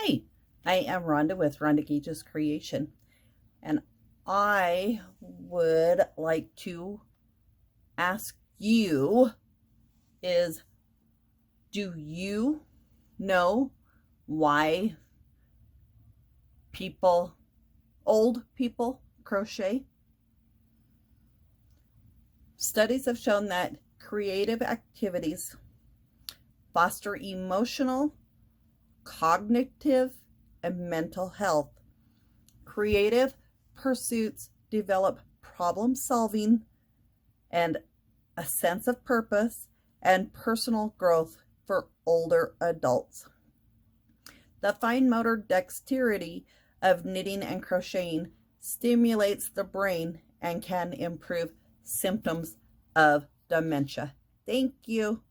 Hi, I am Rhonda with Rhonda Gage's Creation, and I would like to ask you do you know why old people crochet? Studies have shown that creative activities foster emotional, cognitive, and mental health. Creative pursuits develop problem solving and a sense of purpose and personal growth for older adults. The fine motor dexterity of knitting and crocheting stimulates the brain and can improve symptoms of dementia. Thank you.